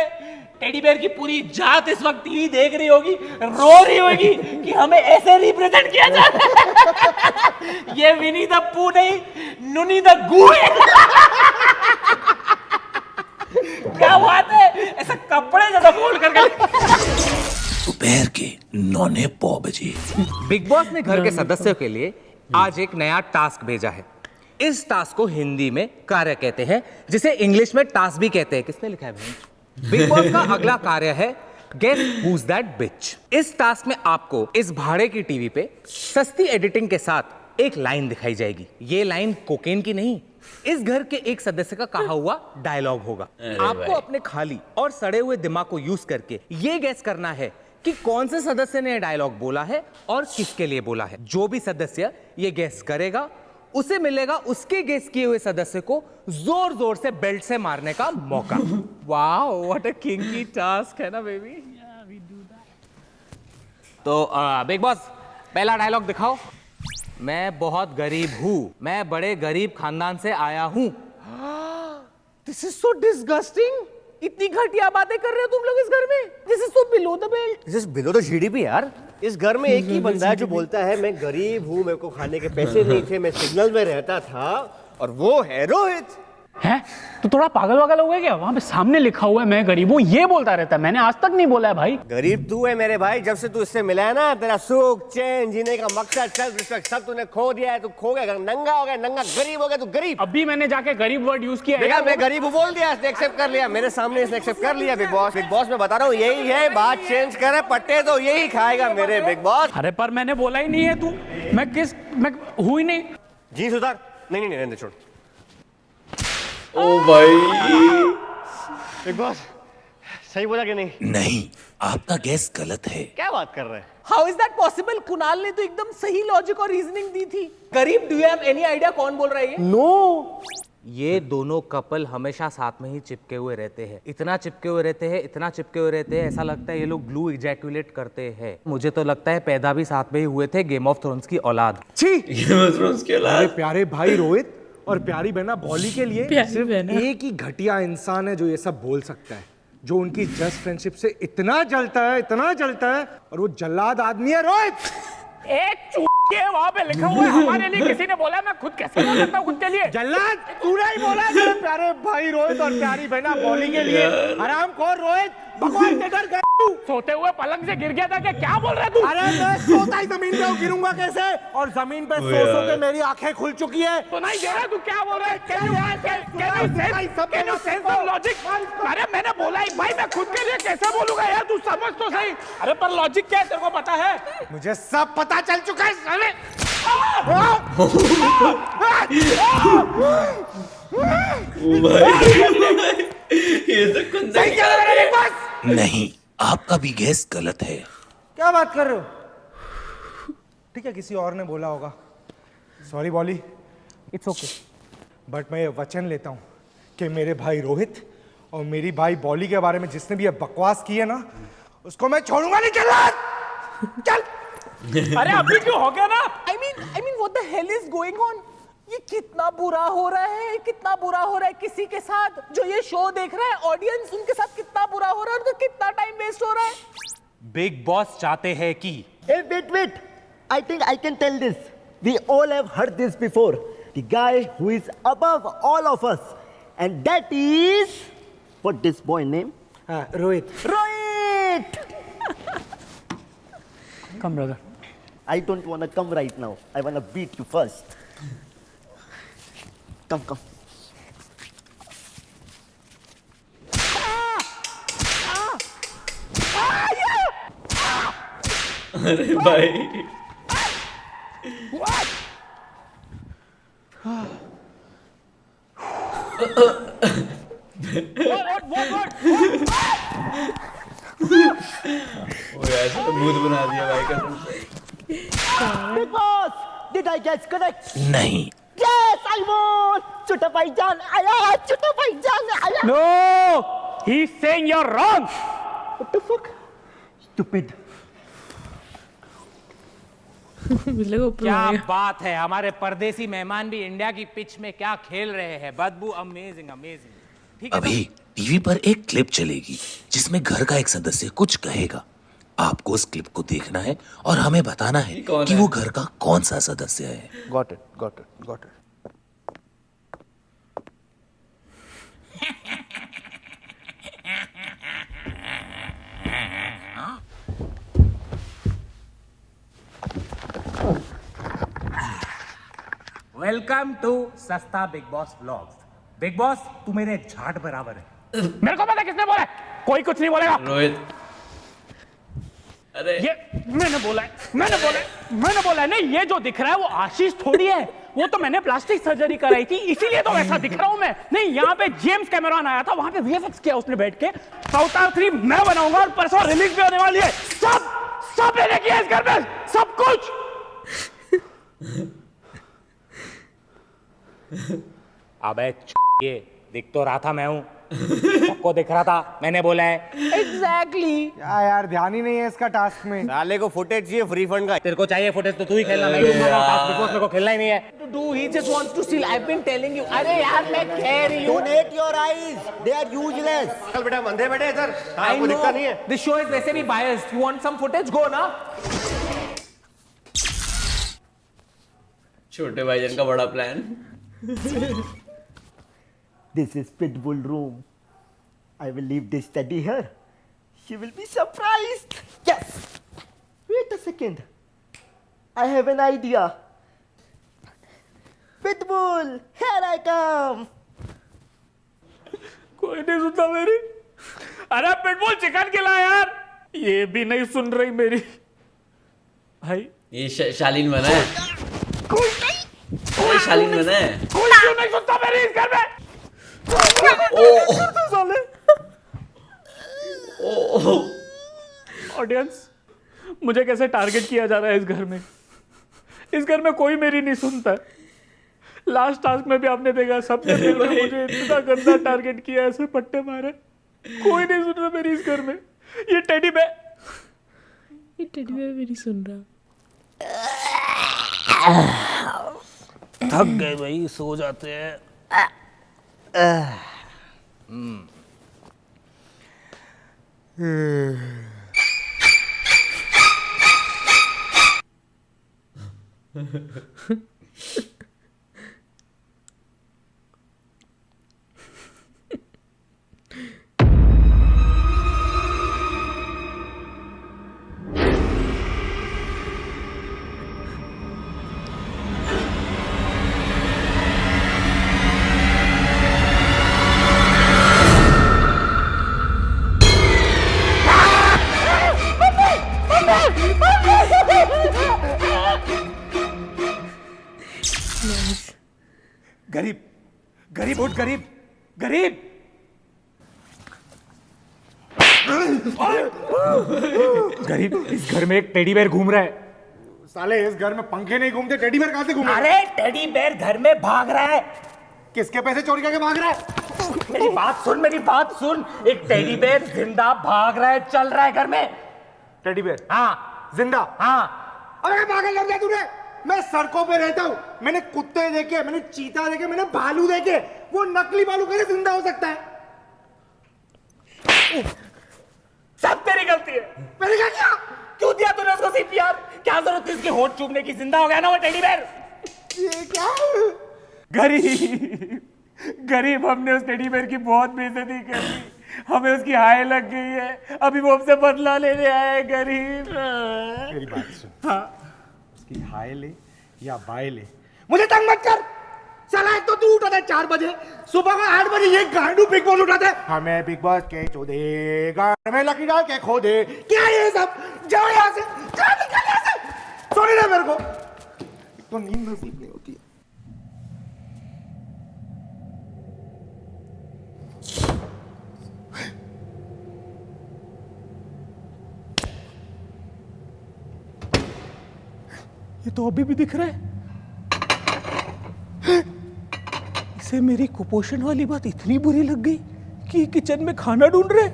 Teddy bear की पूरी जात इस वक्त टीवी देख रही होगी, रो रही होगी कि हमें ऐसे रिप्रेजेंट किया जाए। ये विनी द पू नहीं, नुनी द गू है। क्या बात है, ऐसा कपड़े ज्यादा फोल्ड करके। दोपहर के 9:09 बजे बिग बॉस ने घर के सदस्यों के लिए आज एक नया टास्क भेजा है। इस टास्क को हिंदी में कार्य कहते हैं, जिसे इंग्लिश में टास्क भी कहते हैं। किसने लिखा है भाई? बिग बॉस का अगला कार्य है गेस हूज दैट बिच। इस टास्क में आपको इस भाड़े की टीवी पे सस्ती एडिटिंग के साथ एक लाइन दिखाई जाएगी। ये लाइन कोकेन की नहीं, इस घर के एक सदस्य का कहा हुआ डायलॉग होगा। आपको अपने खाली और सड़े हुए दिमाग को यूज करके ये गेस करना है कि कौन से सदस्य ने डायलॉग बोला है और किसके लिए बोला है। जो भी सदस्य ये गेस करेगा उसे मिलेगा उसके गेस किए हुए सदस्य को जोर जोर से बेल्ट से मारने का मौका। Wow, what a kinky task है ना बेबी। तो बिग बॉस, पहला डायलॉग दिखाओ। मैं बहुत गरीब हूं, मैं बड़े गरीब खानदान से आया हूं। This is so disgusting. इतनी घटिया बातें कर रहे हो तुम लोग इस घर में। This is so below the belt. This is below the GDP यार। इस घर में एक ही बंदा है जो बोलता है मैं गरीब हूँ, मेरे को खाने के पैसे नहीं थे, मैं सिग्नल में रहता था, और वो है रोहित। है तो थोड़ा पागल वागल हो गया क्या? वहां पे सामने लिखा हुआ है मैं गरीब हूँ, ये बोलता रहता है। मैंने आज तक नहीं बोला है भाई। गरीब तू है मेरे भाई। जब से तू इससे मिला है ना, तेरा सुख चैन जीने का मकसद सेल्फ रिस्पेक्ट सब तूने खो दिया है। तू खो गया, नंगा हो गया, नंगा गरीब हो गया। तू गरीब। अभी मैंने जाके गरीब वर्ड यूज किया देखा, मैं गरीब हूँ बोल दिया, इसने एक्सेप्ट कर लिया मेरे सामने, इसने एक्सेप्ट कर लिया। बिग बॉस, बिग बॉस मैं बता रहा हूँ यही है, बात चेंज करे पट्टे तो यही खाएगा मेरे बिग बॉस। अरे पर मैंने बोला ही नहीं है तू। मैं हूं ही नहीं। जी सुधार। नहीं नहीं नहीं छोड़। ओ भाई, बिग बॉस सही बोला कि नहीं? नहीं, आपका गैस गलत है। क्या बात कर रहे हैं? How is that possible? Kunal ने तो एकदम सही लॉजिक और रीजनिंग दी थी। गरीब, do you have any idea कौन बोल रहा है ये? नो। ये दोनों कपल हमेशा साथ में ही चिपके हुए रहते हैं। इतना चिपके हुए रहते हैं, इतना चिपके हुए रहते हैं, ऐसा लगता है ये लोग ग्लू इजैक्यूलेट करते हैं। मुझे तो लगता है पैदा भी साथ में ही हुए थे, गेम ऑफ थ्रोन्स की औलाद। छी, गेम ऑफ थ्रोन्स की औलाद। मेरे प्यारे भाई रोहित और प्यारी बहना बॉली के लिए प्यारी सिर्फ बहना। एक ही घटिया इंसान है जो ये सब बोल सकता है, जो उनकी जस्ट फ्रेंडशिप से इतना जलता है, इतना जलता है, और वो जल्लाद आदमी है रोहित। एक चूतिया वहां पे लिखा हुआ है हमारे लिए, किसी ने बोला। मैं खुद कैसे बोल सकता हूँ खुद के लिए? जल्लाद तूने ही बोला है मेरे प्यारे भाई रोहित और प्यारी बहना बॉली के लिए। हरामखोर रोहित, भगवान के डर गए। सोते हुए पलंग से गिर गया था क्या बोल रहा है तू? अरे मैं सोता ही जमीन पे गिरूंगा कैसे? और जमीन पे सो सो के मेरी आंखें खुल चुकी है। तो नहीं दे रहा तू, क्या बोल रहा है? Can you sense some logic? अरे मैंने बोला ही भाई, मैं खुद के लिए कैसे बोलूंगा यार? तू समझ तो सही। अरे पर लॉजिक क्या है तेरे को पता है? मुझे सब पता चल चुका है साले। ये तो कुंदा नहीं, आपका भी गैस गलत है। क्या बात कर रहे हो? ठीक है, किसी और ने बोला होगा। सॉरी बॉली, इट्स ओके। बट मैं ये वचन लेता हूँ कि मेरे भाई रोहित और मेरी भाई बॉली के बारे में जिसने भी ये बकवास की है ना, उसको मैं छोड़ूंगा नहीं। चल अरे अभी क्यों हो गया ना? I mean what the hell is going on? ये कितना बुरा हो रहा है, कितना बुरा हो रहा है किसी के साथ जो ये शो देख रहा है, ऑडियंस उनके साथ कितना बुरा हो रहा है, उनका कितना टाइम वेस्ट हो रहा है। बिग बॉस चाहते हैं कि Hey, wait. I think I can tell this. We all have heard this before. The guy who is above all of us. And that is... What this boy name? Rohit. Rohit! Come brother. I don't want to come right now. I want to beat you first. Come. अरे भाई वो ऐसे तो भूत बना दिया भाई कसम से। Big boss! Did I guess correct? नहीं। Yes, I won! छोटा भाईजान आया! छोटा भाईजान आया! No! He's saying you're wrong! What the fuck? Stupid. क्या बात है, हमारे परदेसी मेहमान भी इंडिया की पिच में क्या खेल रहे हैं। बदबू अमेजिंग। ठीक है, अभी टीवी पर एक क्लिप चलेगी जिसमें घर का एक सदस्य कुछ कहेगा। आपको उस क्लिप को देखना है और हमें बताना है कि वो घर का कौन सा सदस्य है। Got it. वेलकम टू सस्ता big boss vlogs. Big boss तू मेरे झाट बराबर है। मेरे को पता है किसने बोला है, कोई कुछ नहीं बोलेगा। रोहित अरे ये मैंने बोला है। नहीं, ये जो दिख रहा है वो आशीष थोड़ी है, वो तो मैंने प्लास्टिक सर्जरी कराई थी इसीलिए तो वैसा दिख रहा हूं मैं। नहीं, यहाँ पे जेम्स कैमरॉन आया था, वहां पे वीएफएक्स किया उसने बैठ के। अवतार 3 मैं बनाऊंगा और परसों रिलीज भी होने वाली है। सब मैंने किया इस घर में, सब कुछ। अबे ये दिख तो रहा था मैं हूं, सबको दिख रहा था, मैंने बोला है। एग्जैक्टली। क्या यार, ध्यान ही नहीं है इसका टास्क में। साले को फुटेज चाहिए फ्री फंड का। तेरे को चाहिए फुटेज तो तू ही खेलना, मैं दूंगा टास्क, बिकॉज़ मेरे को खेलना ही नहीं है। Do he just wants to steal, I have been telling you. अरे यार मैं कह रही हूं, Donate your eyes. They are useless. चल बेटा बंदे बैठे इधर। आपको दिक्कत नहीं है। दिस शो इज वैसे भी biased. You want some footage, go ना। छोटे भाईजान का बड़ा प्लान। This is Pitbull room. I will leave this teddy here. She will be surprised. Yes. Wait a second. I have an idea. Pitbull, here I come. कोई नहीं सुनता मेरी। अरे पिटबुल चिकन खिला यार। ये भी नहीं सुन रही मेरी। भाई ये शालीन बना है। कोई शालीन बना है। कोई क्यों नहीं सुनता मेरी इस घर में? ऑडियंस, मुझे कैसे टारगेट किया जा रहा है इस घर में? इस घर में कोई मेरी नहीं सुनता है। लास्ट टास्क में भी आपने देखा, सबने मिलकर मुझे इतना गंदा टारगेट किया, ऐसे पट्टे मारे, कोई नहीं सुन रहा मेरी इस घर में। ये टेडी बेयर भी नहीं सुन रहा। थक गए भाई, सो जाते हैं। गरीब उठ, गरीब। गरीब, इस घर में एक टेडी बेयर घूम रहा है। साले इस घर में पंखे नहीं घूमते, टेडी बेयर कहां से घूमे? अरे टेडी बेयर घर में भाग रहा है। किसके पैसे चोरी करके भाग रहा है? मेरी बात सुन। एक टेडी बेयर जिंदा भाग रहा है, चल रहा है घर में। टेडी बेयर हाँ जिंदा? हाँ। अरे पागल लग गया तूने? मैं सड़कों पे रहता हूँ, मैंने कुत्ते देखे, मैंने चीता देखे, मैंने भालू देखे। वो नकली भालू कैसे जिंदा हो सकता है? सब तेरी गलती है। मैंने क्या किया? क्यों दिया तूने उसको सीपीआर? क्या जरूरत थी इसके होठ चूमने की? जिंदा हो गया ना वो टेडी बेयर। ये क्या? गरीब हमने उस टेडी बेयर की बहुत बेइज्जती कर दी। हमें उसकी हाय लग गई है, अभी वो हमसे बदला लेने आया है। गरीब। मेरी बात सुन। हाँ। उसकी हाय ले या बाय ले, मुझे तंग मत कर। साला एक तो तू उठाता है 4 बजे, सुबह को 8 बजे ये गांडू बिग बॉस उठाता है। हमें बिग बॉस के चोदे, गाड़ में लकड़ी डाल के खो दे। क्या ये सब? जाओ यहाँ से, जाओ निकल यहाँ से। सोने दे मेरे को। तो नींद नसीब नहीं होती है। ये तो अभी भी दिख रहा है। इसे मेरी कुपोषण वाली बात इतनी बुरी लग गई कि किचन में खाना ढूंढ रहे।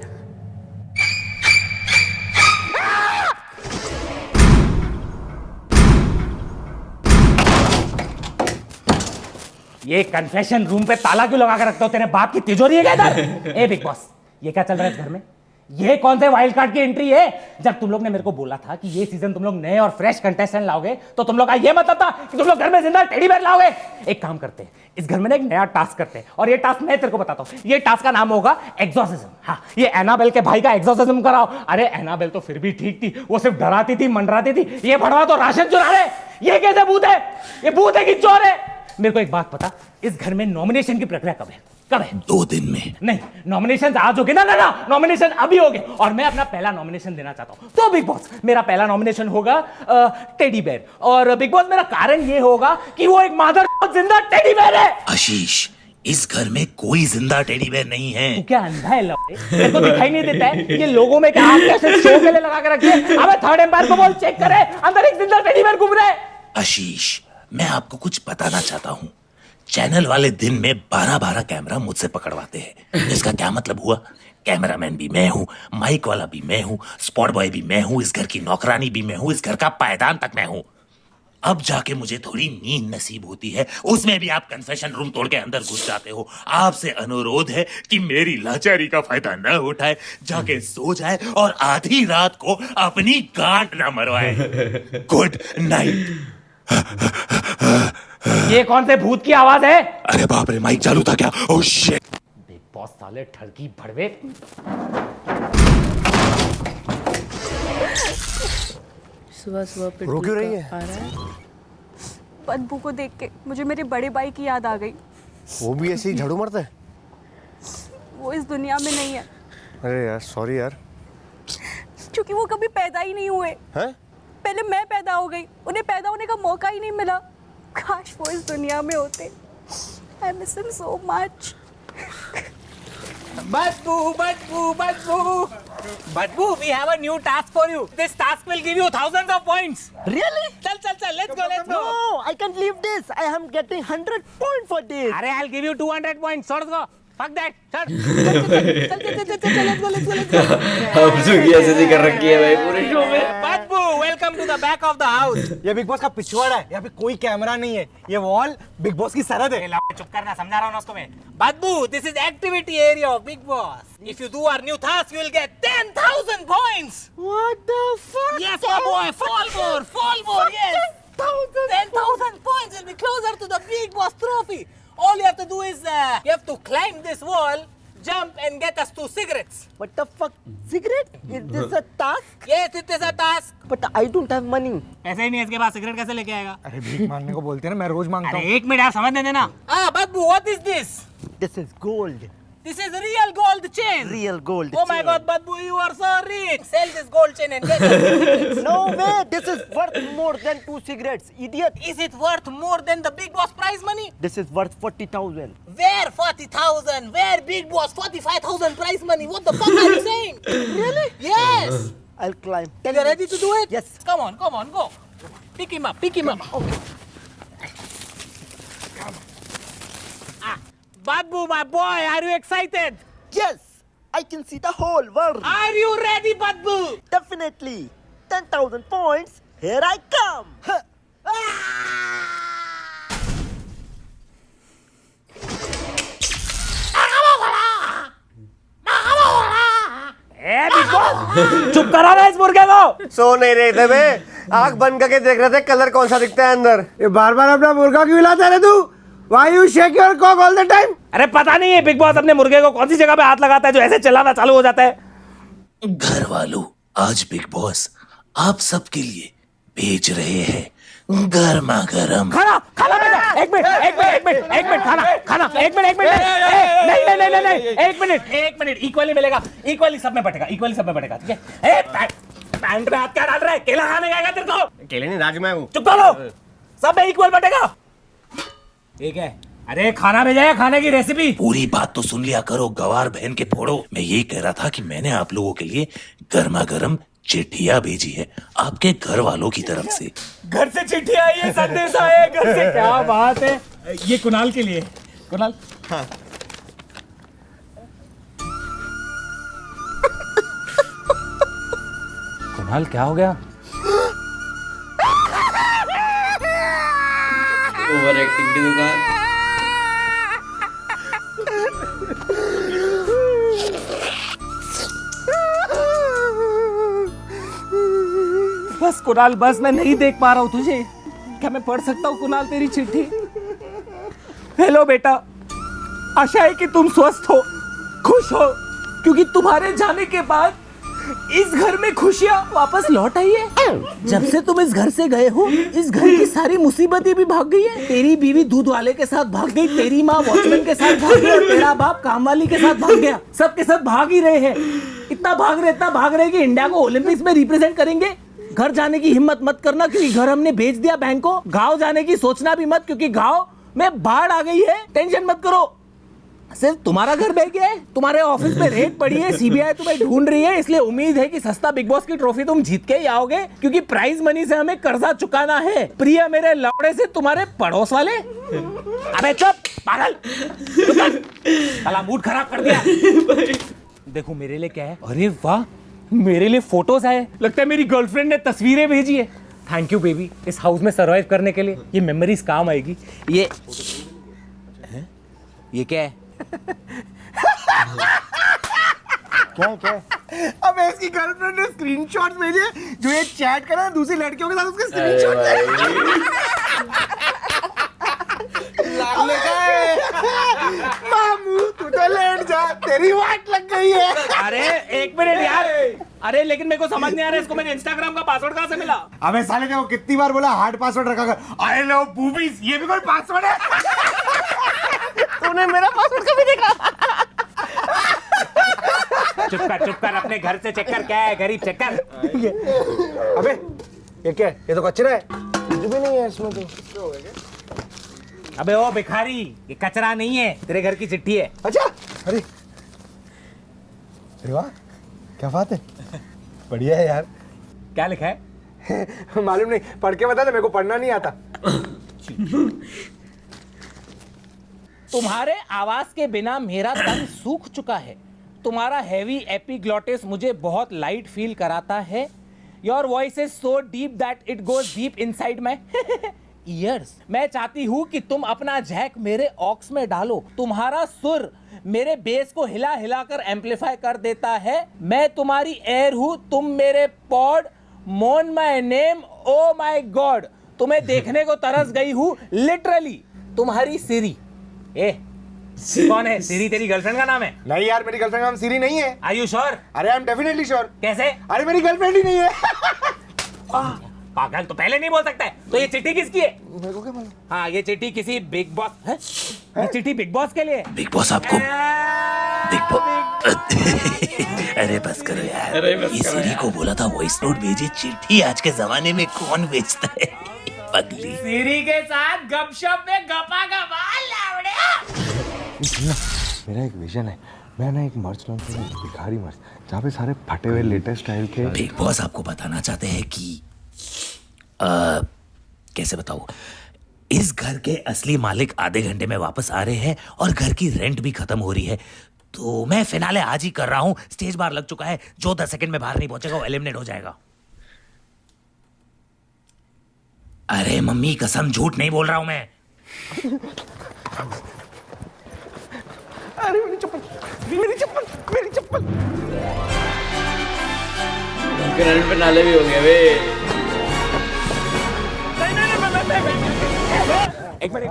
ये कन्फेशन रूम पे ताला क्यों लगा कर रखते हो? तेरे बाप की तिजोरी है क्या इधर? ए बिग बॉस, ये क्या चल रहा है इस घर में? ये कौन से वाइल्ड कार्ड की एंट्री है? जब तुम लोग ने मेरे को बोला था कि ये सीजन तुम लोग नए और फ्रेश कंटेस्टेंट लाओगे, तो तुम लोग का ये मतलब था कि तुम लोग घर में जिंदा टेडी बेयर लाओगे। एक काम करते हैं, इस घर में ना एक नया टास्क करते हैं, और ये टास्क मैं तेरे को बताता हूँ। ये टास्क का नाम होगा एग्जॉर्सिज्म। हाँ, ये एनाबेल के भाई का एग्जॉर्सिज्म कराओ। अरे एनाबेल तो फिर भी ठीक थी, वो सिर्फ डराती थी, मंडराती थी। ये भड़वा तो राशन चुरा रहे। ये कैसे भूत है? ये भूत है कि चोर है? मेरे को एक बात पता, इस घर में नॉमिनेशन की प्रक्रिया कब है? 2 दिन में। नहीं, नॉमिनेशन आज हो गए ना। नॉमिनेशन अभी हो गए, और मैं अपना पहला नॉमिनेशन देना चाहता हूं। तो बिग बॉस, मेरा पहला नॉमिनेशन होगा टेडी बेयर। और बिग बॉस, मेरा कारण ये होगा कि वो एक मादर जिंदा टेडी बेयर है। आशीष, इस घर में कोई जिंदा टेडी बेयर नहीं है। तू क्या अंधा है लौटे? तेरे को दिखाई नहीं देता है ये लोगों में क्या आग कैसे शो के लिए लगा के रखे? अबे थर्ड एम्पायर को बोल चेक करे, अंदर एक जिंदा टेडी बेयर घूम रहा है। आशीष, मैं आपको कुछ बताना चाहता हूँ। चैनल वाले दिन में 12-12 कैमरा मुझसे पकड़वाते हैं। इसका क्या मतलब हुआ? कैमरामैन भी मैं हूँ, माइक वाला भी मैं हूँ, स्पॉट बॉय भी मैं हूँ, इस घर की नौकरानी भी मैं हूँ, इस घर का पायदान तक मैं हूँ। अब जाके मुझे थोड़ी नींद नसीब होती है, उसमें भी आप कन्फेशन रूम तोड़ के अंदर घुस जाते हो। आपसे अनुरोध है कि मेरी लाचारी का फायदा न उठाए, जाके सो जाए और आधी रात को अपनी गांठ न मरवाए। Good night. ये कौन से भूत की आवाज है? अरे बाप रे, माइक चालू था क्या? Oh shit. बिग बॉस साले ठरकी भड़वे। सुबह पिट्टू रो क्यों रही है? आ रहा है। बदबू को देख के मुझे मेरे बड़े भाई की याद आ गई। वो भी ऐसे ही झाड़ू मारता है? वो इस दुनिया में नहीं है। अरे यार सॉरी यार। क्योंकि वो कभी पैदा ही नहीं हुए। हैं? पहले मैं पैदा हो गई, उन्हें पैदा होने का मौका ही नहीं मिला। काश वो इस दुनिया में होते। I miss him so much. Badbu, we have a new task for you. This task will give you thousands of points. Really? चल, let's go. No, I can't leave this. I am getting 100 points for this. अरे I'll give you 200 points. Let's go. Fuck that. चल, let's go. अब सुखी ऐसे कर रखी है भाई पूरे शो में। Badbu, welcome to the back of the house. ये बिग बॉस का पिछवाड़ा है, यहाँ पे कोई कैमरा नहीं है। ये वॉल बिग बॉस की सरहद है। चुप करना, समझा रहा हूँ ना उसको मैं। Badbu, this is activity area of Big Boss. If you do our new task, you will get 10,000 points. What the fuck? Yes, my boy. Fall more. Yes. 10,000 points will be closer to the Big Boss trophy. All you have to do is you have to climb this wall, jump, and get us 2 cigarettes. What the fuck? Cigarette? Is this a task? Yes, it is a task. But I don't have money. ऐसे ही नहीं, इसके बाद cigarette कैसे लेके आएगा? अरे भीख मांगने को बोलते हैं ना, मैं रोज मांगता हूँ। अरे 1 मिनट यार, समझने देना। Badbu, what is this? This is gold. This is real gold chain. Real gold. Oh my chain. God, Badbu, you are so rich. Sell this gold chain and get it. No way. This is worth more than 2 cigarettes, idiot. Is it worth more than the Big Boss prize money? This is worth 40,000. Where 40,000? Where Big Boss 45,000 prize money? What the fuck are you saying? Really? Yes. I'll climb. Are you ready to do it? Yes. Come on, go. Pick him up. Okay. Badbu, my boy, are you excited? Yes, I can see the whole world. Are you ready, Badbu? Definitely. 10,000 points. Here I come. Huh. चुप करा ना इस मुर्गे को। सो नहीं रहे थे बे, आंख बंद करके देख रहे थे कलर कौन सा दिखता है अंदर। ये बार बार अपना मुर्गा क्यों हिलाता है तू? Why you shake your cock all the time? अरे पता नहीं है बिग बॉस अपने मुर्गे को कौन सी जगह पे हाथ लगाता है जो ऐसे चलाना चालू हो जाता है। घर वालों, आज बिग बॉस आप सबके लिए भेज रहे हैं गर्मा गर्म खाना बेटा। एक मिनट खाना एक मिनट इक्वली मिलेगा, इक्वली सब में बटेगा ठीक है। पैंट में हाथ क्या डाल रहा है? केला खाने गएगा तेरे को? केले नहीं, राज मैं हूँ। चुप करो, सब में इक्वल बटेगा। ठीक है, अरे खाना भेजा है, खाने की रेसिपी। पूरी बात तो सुन लिया करो गवार बहन के फोड़ो। मैं यही कह रहा था कि मैंने आप लोगों के लिए गर्मा गर्म चिट्ठियां भेजी है आपके घर वालों की तरफ से। घर से चिट्ठी आई है, संदेश आया है घर से। क्या बात है। ये कुणाल के लिए। कुणाल, हाँ। कुणाल क्या हो गया? ओवर एक्टिंग की दुकान। बस कुणाल, बस मैं नहीं देख पा रहा हूँ तुझे। क्या मैं पढ़ सकता हूँ कुणाल तेरी चिट्ठी? हेलो बेटा, आशा है कि तुम स्वस्थ हो, खुश हो, क्योंकि तुम्हारे जाने के बाद इस घर में खुशियाँ वापस लौट आई है। जब से तुम इस घर से गए हो, इस घर की सारी मुसीबतें भी भाग गई है। तेरी बीवी दूध वाले के साथ भाग गई, तेरी माँ वॉचमैन के साथ भाग गई, तेरा बाप कामवाली के साथ भाग गया। सबके साथ भाग ही रहे हैं। इतना भाग रहे कि इंडिया को ओलंपिक्स में रिप्रेजेंट करेंगे। घर जाने की हिम्मत मत करना, क्योंकि घर हमने भेज दिया बैंक को। गांव जाने की सोचना भी मत, क्योंकि गांव में बाढ़ आ गई है। टेंशन मत करो, सिर्फ तुम्हारा घर बह गया है। तुम्हारे ऑफिस में रेड पड़ी है, सीबीआई तुम्हें ढूंढ रही है। इसलिए उम्मीद है कि सस्ता बिग बॉस की ट्रॉफी तुम जीत के ही आओगे, क्योंकि प्राइज मनी से हमें कर्जा चुकाना है। प्रिय मेरे लौड़े से तुम्हारे पड़ोस वाले। अबे चुप पागल, साला मूड खराब कर दिया। देखो मेरे लिए क्या है। अरे वाह, मेरे लिए फोटोज आए। लगता है मेरी गर्लफ्रेंड ने तस्वीरें भेजी है। थैंक यू बेबी, इस हाउस में सरवाइव करने के लिए। ये मेमोरीज काम आएगी। ये क्या है? क्या? अब इसकी गर्लफ्रेंड ने स्क्रीनशॉट्स भेजे जो ये चैट कर रहा है दूसरी लड़कियों के साथ, उसके स्क्रीनशॉट मामू तू तो लेट जा, तेरी वाट लग गई है। अरे एक मिनट यार, अरे लेकिन मेरे को समझ नहीं आ रहा, इसको मैंने इंस्टाग्राम का पासवर्ड कहाँ से मिला? अबे साले ने वो कितनी बार बोला हार्ड पासवर्ड रखा कर। आई लव बूबीज, ये भी कोई पासवर्ड है? तूने मेरा पासवर्ड कभी देखा? चुप कर, अपने घर से चेक कर। क्या है गरीब, चेक कर। अबे ये क्या है? ये तो कचरा है, कुछ भी नहीं है इसमें तो। अबे ओ भिखारी, ये कचरा नहीं है, तेरे घर की चिट्ठी है। अच्छा, अरे वाह, क्या बात है, बढ़िया है यार। क्या लिखा है? मालूम नहीं, पढ़ के बता दे, मेरे को पढ़ना नहीं आता। तुम्हारे आवाज के बिना मेरा तन सूख चुका है। तुम्हारा हैवी एपिग्लॉटिस मुझे बहुत लाइट फील कराता है। Your voice is so deep that it goes deep inside my years. मैं चाहती हूँ कि तुम अपना जैक मेरे ऑक्स में डालो। तुम्हारा सुर मेरे बेस को हिला हिला कर एम्पलीफाई कर देता है। मैं तुम्हारी एयर हूँ, तुम मेरे पॉड। मोन my name, oh my God. तुम्हें देखने को तरस गई हूँ, लिटरली। तुम्हारी सिरी। कौन है सिरी? तेरी गर्लफ्रेंड का नाम है? नहीं यार, मेरी गर्लफ्रेंड का नाम सिरी नहीं है। Are you sure? अरे आई एम डेफिनेटली श्योर। कैसे? अरे मेरी गर्लफ्रेंड ही नहीं है। पागल, तो पहले नहीं बोल सकता है। तो ये चिट्ठी किसकी है? मेरे को क्या मालूम? हाँ, ये चिट्ठी किसी बिग बॉस है? ये चिट्ठी बिग बॉस के लिए। बिग बॉस आपको बिग बॉस अरे बस करो यार, ये सिरी को बोला था वॉइस नोट भेजे, चिट्ठी आज के जमाने में कौन भेजता है? पगली सिरी के साथ गपशप में गपा गपा लावड़े। मेरा एक विजन है, मैं ना एक मर्च लॉन्च करूंगा, भिखारी मर्च, जहाँ पे सारे फटे हुए लेटेस्ट स्टाइल के। बिग बॉस आपको बताना चाहते हैं कि कैसे बताऊं, इस घर के असली मालिक आधे घंटे में वापस आ रहे हैं और घर की रेंट भी खत्म हो रही है, तो मैं फिनाले आज ही कर रहा हूं। स्टेज बार लग चुका है, जो 10 सेकंड में बाहर नहीं पहुंचेगा वो एलिमिनेट हो जाएगा। अरे मम्मी कसम, झूठ नहीं बोल रहा हूं मैं। अरे मेरी चप्पल, मेरी चप्पल, मेरी चप्पल। करंट पे नाले भी हो गए वे। एक मिनट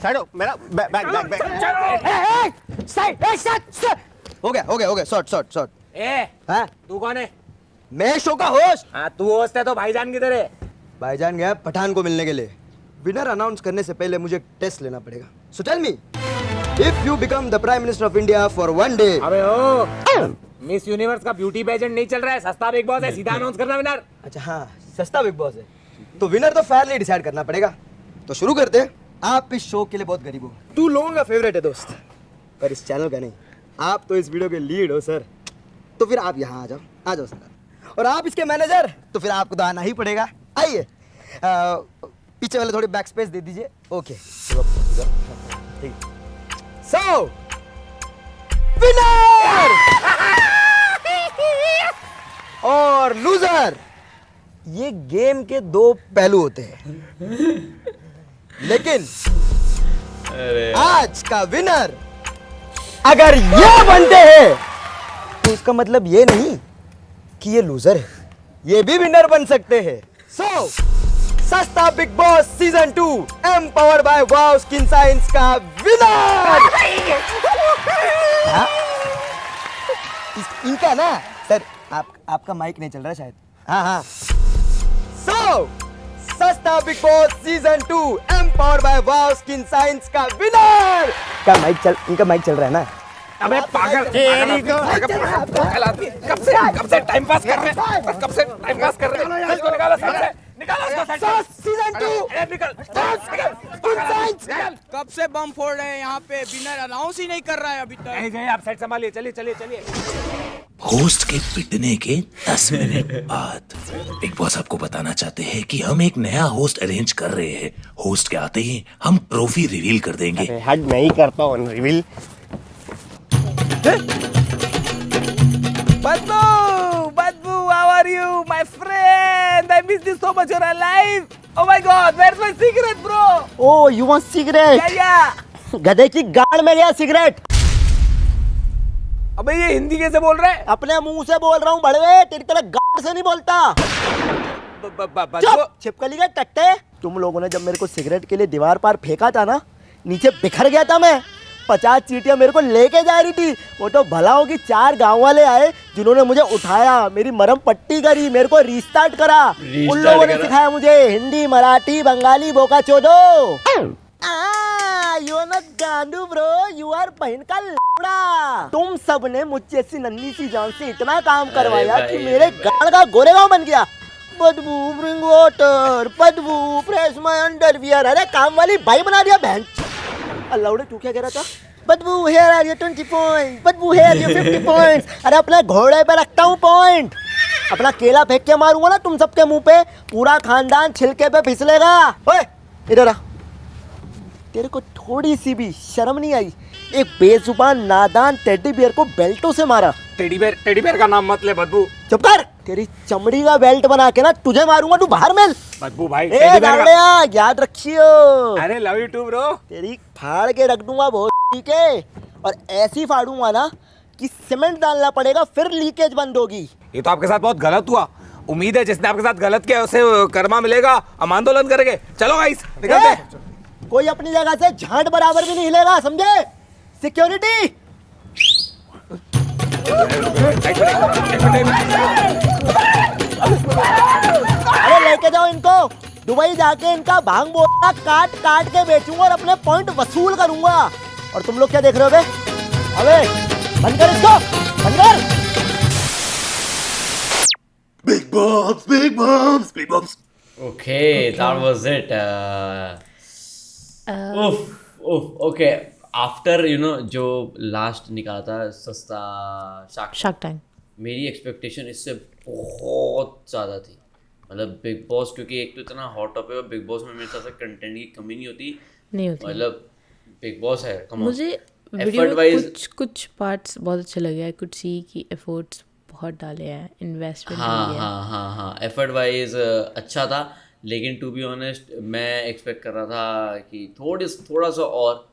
साइड हो, मेरा back back back. Side side. हो गया शॉट। हाँ तू कौन है? मैं शो का होस्ट। हाँ तू होस्ट है तो भाईजान किधर है? भाईजान गया पठान को मिलने के लिए। विनर अनाउंस करने से पहले मुझे टेस्ट लेना पड़ेगा। So tell me, if you become the prime minister of India for one day. अबे ओ, मिस यूनिवर्स का ब्यूटी पेजेंट नहीं चल रहा है, सस्ता बिग बॉस है, सीधा अनाउंस करना विनर। अच्छा हाँ, सस्ता बिग बॉस है तो विनर तो फेयरली डिसाइड करना पड़ेगा। तो शुरू करते हैं। आप इस शो के लिए बहुत गरीब हो, तू लोगों का फेवरेट है दोस्त, पर इस चैनल का नहीं। आप तो इस वीडियो के लीड हो सर, तो फिर आप यहाँ आ जाओ सर। और आप इसके मैनेजर, तो फिर आपको तो आना ही पड़ेगा। आइए, पीछे वाले थोड़ी बैक स्पेस दे दीजिए। ओके ठीक। सो विनर और लूजर, ये गेम के दो पहलू होते हैं, लेकिन आज का विनर अगर ये बनते हैं तो इसका मतलब ये नहीं कि ये लूजर है, ये भी विनर बन सकते हैं। सो सस्ता big boss season 2 empowered bye वाव स्किन साइंस का विनर इनका ना सर, आपका माइक नहीं चल रहा शायद। हाँ सो सस्ता big boss season 2 empowered bye वाव स्किन साइंस का विनर का इनका माइक चल रहा है ना। अबे पागल, कब से टाइम पास कर रहे हैं, कब से टाइम पास कर रहे हैं। इसको निकालो साइड से, निकालो इसको साइड से। सीजन 2 निकल। कब से बम फोड़ रहे हैं यहाँ पे, विनर अनाउंस ही नहीं कर रहा है अभी तक। आप साइड संभालिए, चलिए। होस्ट के पिटने के 10 मिनट बाद बिग बॉस आपको बताना चाहते हैं कि हम एक नया होस्ट अरेंज कर रहे हैं। होस्ट के आते ही हम ट्रॉफी रिवील कर देंगे। हट नहीं करता हूँ reveal. Badbu, how are you, my friend? I miss you so much. You're alive. Oh my God, where's my cigarette, bro? Oh, you want cigarette? Yeah. गधे की गाड़ में गया सिगरेट। अबे ये हिंदी कैसे बोल रहा है? अपने मुंह से बोल रहा हूँ बड़वे, तेरी तरह गाड़ से नहीं बोलता। चुप, छिपकली के टट्टे। तुम लोगों ने जब मेरे को सिगरेट के लिए दीवार पार फेंका था ना, नीचे बिखर गया था मैं। 50 चींटियां मेरे को लेके जा रही थी। वो तो भला हो कि 4 गांव वाले आए जिन्होंने मुझे उठाया, मेरी मरहम पट्टी करी, मेरे को रीस्टार्ट करा। उन लोगों ने सिखाया मुझे हिंदी, मराठी, बंगाली, बोका चोदो। यू आर नॉट गांडू ब्रो, यू आर बहन का लौड़ा। तुम सब ने मुझ जैसी नन्ही सी जान से इतना काम करवाया कि मेरे गाड़ का गोरेगांव बन गया। बदबू, ब्रिंग वाटर, बदबू, प्रेस माय अंडरवियर। अरे काम वाली भाई बना दिया बहन। अल्लाउडे तू क्या कह रहा था? बदबू हेयर आर योर 20 पॉइंट, बदबू हेयर योर 50 पॉइंट्स। अरे अपने घोड़े पे रखता हूँ पॉइंट। अपना केला फेंक के मारूंगा ना तुम सबके मुंह पे, पूरा खानदान छिलके पे फिसलेगा। ओए इधर आ, तेरे को थोड़ी सी भी शर्म नहीं आई? एक बेजुबान नादान टेडी बियर को बेल्टों से मारा। टेडी बेयर का नाम मत ले बदबू। चुप कर, तेरी चमड़ी का बेल्ट बना के ना तुझे मारूंगा, तू बाहर मिल। बदबू भाई, याद रखियो। अरे लव यू टू ब्रो। तेरी फाड़ के रख दूंगा बहुत, ठीक है? और ऐसी फाड़ूंगा ना कि सीमेंट डालना पड़ेगा, फिर लीकेज बंद होगी। ये तो आपके साथ बहुत गलत हुआ। उम्मीद है जिसने आपके साथ गलत किया उसे कर्मा मिलेगा। हम आंदोलन करेंगे। चलो गाइस निकलते हैं। कोई अपनी जगह से झांट बराबर भी नहीं हिलेगा, समझे? सिक्योरिटी। अरे लेके जाओ इनको, दुबई जाके इनका भांग बोला काट काट के बेचूंगा और अपने पॉइंट वसूल करूंगा। और तुम लोग क्या देख रहे हो बे? अबे बंद कर इसको, बंद कर। Big boss. Okay, that was it. Okay. After जो लास्ट निकाला था सस्ता शार्क टैंक, मेरी एक्सपेक्टेशन इससे बहुत ज़्यादा थी, मतलब बिग बॉस क्योंकि एक तो इतना हॉट टॉपिक है, बिग बॉस में मेरे हिसाब से कंटेंट की कमी नहीं होती, नहीं होती। मतलब बिग बॉस है, कम मुझे वीडियो में कुछ पार्ट्स बहुत अच्छे लगे। आई कुड सी कि एफर्ट्स बहुत डाले हैं, इन्वेस्टमेंट हाँ एफर्ट वाइज अच्छा था, लेकिन टू बी ऑनेस्ट मैं एक्सपेक्ट कर रहा था कि थोड़ा सा और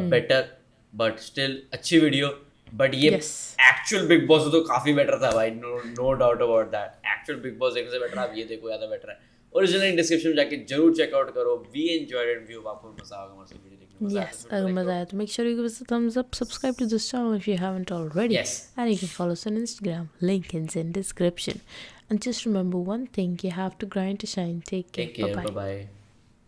बेटर, बट स्टिल अच्छी वीडियो। बट ये एक्चुअल बिग बॉस तो काफ़ी बेटर था भाई, no doubt about that. Actual Bigg Boss देखने से बेटर आप ये देखो, ज़्यादा बेटर है। ओरिजिनल लिंक डिस्क्रिप्शन में जाके जरूर चेकआउट करो। वी एंजॉयड इट, व्यू आपको मजा आएगा हमारे वीडियो देखने में। Yes, अगर मजा आया तो make sure you give us a thumbs up, subscribe to this channel if you haven't already. Yes. And you can follow us on Instagram. Link is in description. And just remember one thing, you have to grind to shine. Take care. Take care. Bye-bye. Bye-bye.